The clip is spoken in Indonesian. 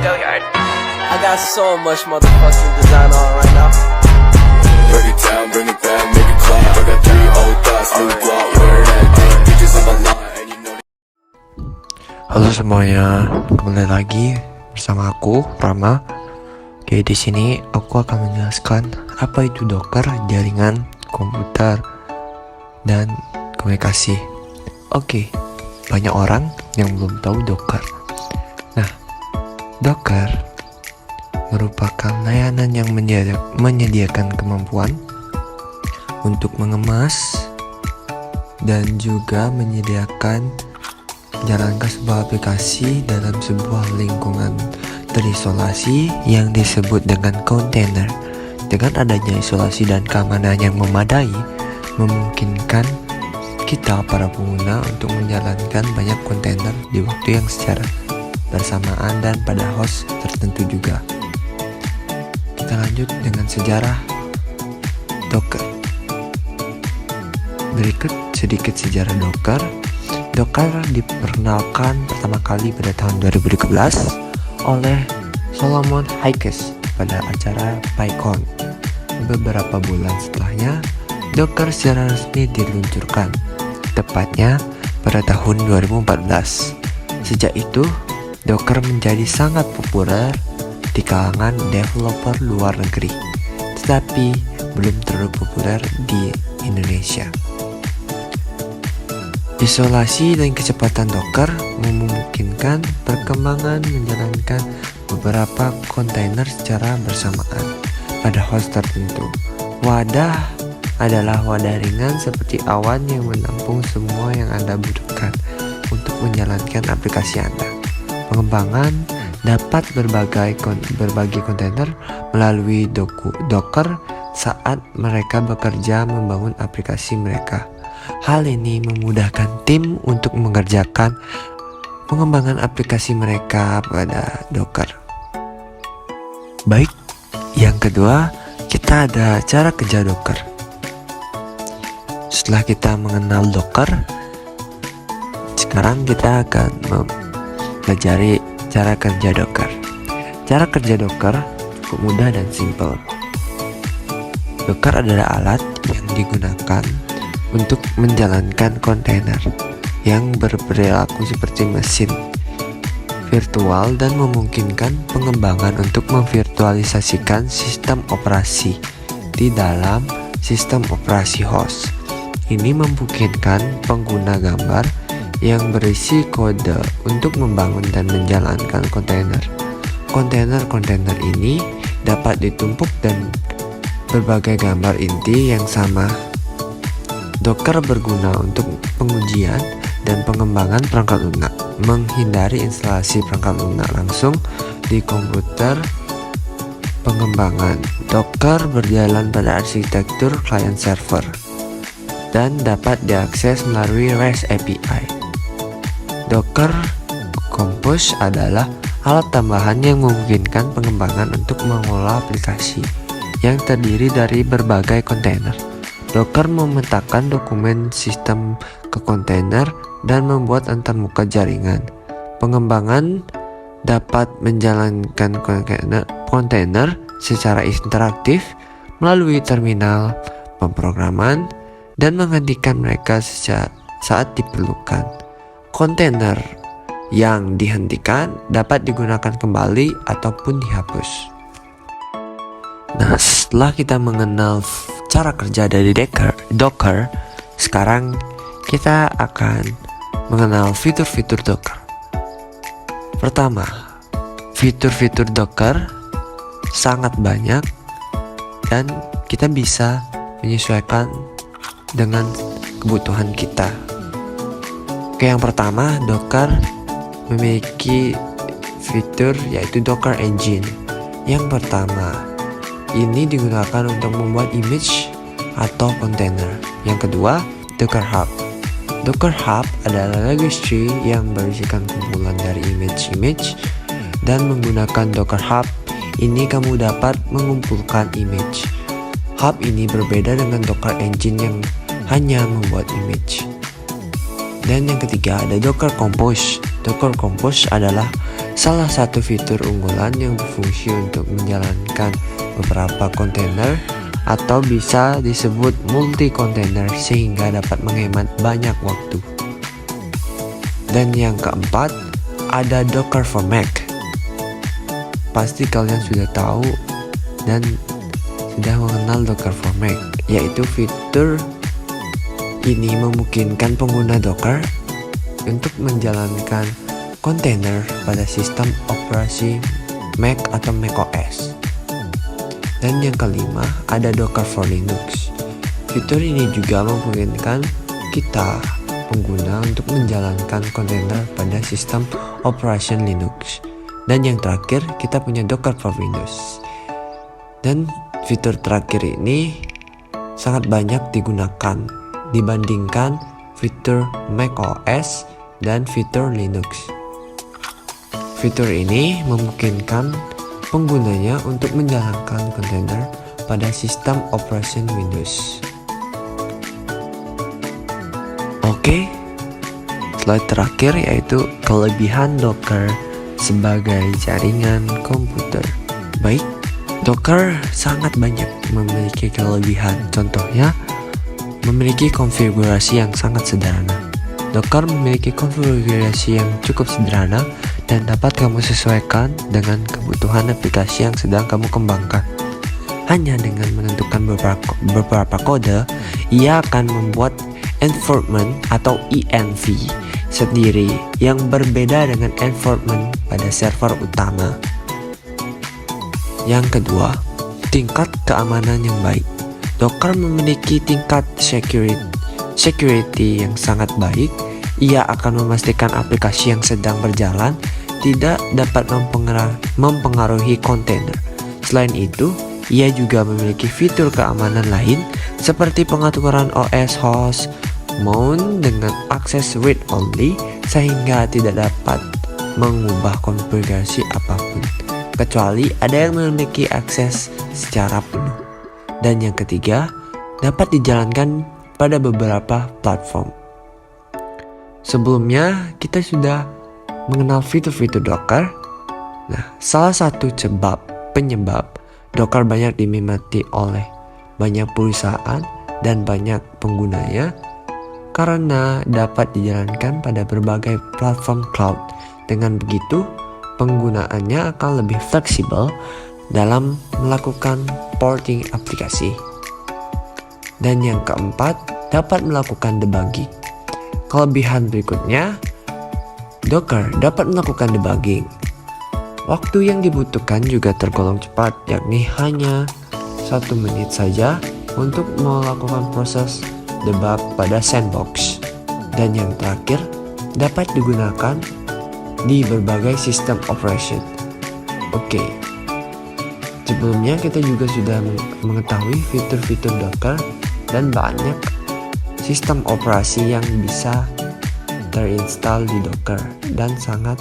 I got so much motherfucking design on right now. Break it down, bring it back, make it clap. I got 3 old thoughts, new guap, where that thing, bitches on my line, and you know. Halo semuanya, kembali lagi bersama aku Rama. Oke, di sini aku akan menjelaskan apa itu Docker, jaringan komputer dan komunikasi. Oke, banyak orang yang belum tahu Docker. Nah, Docker merupakan layanan yang menyediakan kemampuan untuk mengemas dan juga menyediakan menjalankan sebuah aplikasi dalam sebuah lingkungan terisolasi yang disebut dengan kontainer. Dengan adanya isolasi dan keamanan yang memadai, memungkinkan kita para pengguna untuk menjalankan banyak kontainer di waktu yang secara bersamaan dan pada host tertentu juga. Kita lanjut dengan sejarah Docker. Berikut sedikit sejarah Docker. Docker diperkenalkan pertama kali pada tahun 2013 oleh Solomon Hykes pada acara PyCon. Beberapa bulan setelahnya, Docker secara resmi diluncurkan, tepatnya pada tahun 2014. Sejak itu, Docker menjadi sangat populer di kalangan developer luar negeri, tetapi belum terlalu populer di Indonesia. Isolasi dan kecepatan Docker memungkinkan perkembangan menjalankan beberapa kontainer secara bersamaan pada host tertentu. Wadah adalah wadah ringan seperti awan yang menampung semua yang Anda butuhkan untuk menjalankan aplikasi Anda. Pengembangan dapat berbagi kontainer melalui Docker saat mereka bekerja membangun aplikasi mereka. Hal ini memudahkan tim untuk mengerjakan pengembangan aplikasi mereka pada Docker. Baik, yang kedua, kita ada cara kerja Docker. Setelah kita mengenal Docker, sekarang kita akan mempelajari cara kerja Docker. Cara kerja Docker cukup mudah dan simpel. Docker adalah alat yang digunakan untuk menjalankan kontainer yang berperilaku seperti mesin virtual dan memungkinkan pengembangan untuk memvirtualisasikan sistem operasi di dalam sistem operasi host. Ini memungkinkan pengguna gambar yang berisi kode untuk membangun dan menjalankan kontainer. Kontainer-kontainer ini dapat ditumpuk dan berbagai gambar inti yang sama. Docker berguna untuk pengujian dan pengembangan perangkat lunak, menghindari instalasi perangkat lunak langsung di komputer pengembangan. Docker berjalan pada arsitektur client server dan dapat diakses melalui REST API. Docker Compose adalah alat tambahan yang memungkinkan pengembangan untuk mengolah aplikasi yang terdiri dari berbagai kontainer. Docker memetakan dokumen sistem ke kontainer dan membuat antarmuka jaringan. Pengembangan dapat menjalankan kontainer secara interaktif melalui terminal pemrograman dan menghentikan mereka saat diperlukan. Kontainer yang dihentikan dapat digunakan kembali ataupun dihapus. Nah, setelah kita mengenal cara kerja dari Docker, sekarang kita akan mengenal fitur-fitur Docker. Pertama, fitur-fitur Docker sangat banyak dan kita bisa menyesuaikan dengan kebutuhan kita. Oke, yang pertama, Docker memiliki fitur yaitu Docker Engine. Yang pertama, ini digunakan untuk membuat image atau kontainer. Yang kedua, Docker Hub. Docker Hub adalah registry yang berisikan kumpulan dari image-image, dan menggunakan Docker Hub ini kamu dapat mengumpulkan image. Hub ini berbeda dengan Docker Engine yang hanya membuat image. Dan yang ketiga ada Docker Compose. Docker Compose adalah salah satu fitur unggulan yang berfungsi untuk menjalankan beberapa kontainer atau bisa disebut multi kontainer sehingga dapat menghemat banyak waktu. Dan yang keempat, ada Docker for Mac. Pasti kalian sudah tahu dan sudah mengenal Docker for Mac, yaitu fitur ini memungkinkan pengguna Docker untuk menjalankan kontainer pada sistem operasi Mac atau macOS. Dan yang kelima, ada Docker for Linux. Fitur ini juga memungkinkan kita pengguna untuk menjalankan kontainer pada sistem operation Linux. Dan yang terakhir, kita punya Docker for Windows. Dan fitur terakhir ini sangat banyak digunakan dibandingkan fitur macOS dan fitur Linux. Fitur ini memungkinkan penggunanya untuk menjalankan kontainer pada sistem operation Windows. Oke, slide terakhir yaitu kelebihan Docker sebagai jaringan komputer. Baik, Docker sangat banyak memiliki kelebihan. Contohnya, memiliki konfigurasi yang sangat sederhana. Docker memiliki konfigurasi yang cukup sederhana dan dapat kamu sesuaikan dengan kebutuhan aplikasi yang sedang kamu kembangkan. Hanya dengan menentukan beberapa kode, ia akan membuat environment atau env sendiri yang berbeda dengan environment pada server utama. Yang kedua, tingkat keamanan yang baik. Docker memiliki tingkat security yang sangat baik. Ia akan memastikan aplikasi yang sedang berjalan tidak dapat mempengaruhi kontainer. Selain itu, ia juga memiliki fitur keamanan lain seperti pengaturan OS host mount dengan akses read only sehingga tidak dapat mengubah konfigurasi apapun kecuali ada yang memiliki akses secara penuh. Dan yang ketiga, dapat dijalankan pada beberapa platform. Sebelumnya kita sudah mengenal fitur-fitur Docker. Nah, salah satu penyebab Docker banyak diminati oleh banyak perusahaan dan banyak penggunanya karena dapat dijalankan pada berbagai platform cloud. Dengan begitu, penggunaannya akan lebih fleksibel dalam melakukan porting aplikasi. Dan yang keempat, dapat melakukan debugging. Kelebihan berikutnya, Docker dapat melakukan debugging. Waktu yang dibutuhkan juga tergolong cepat, yakni hanya 1 menit saja untuk melakukan proses debug pada sandbox. Dan yang terakhir, dapat digunakan di berbagai sistem operation. Oke, sebelumnya kita juga sudah mengetahui fitur-fitur Docker dan banyak sistem operasi yang bisa terinstall di Docker dan sangat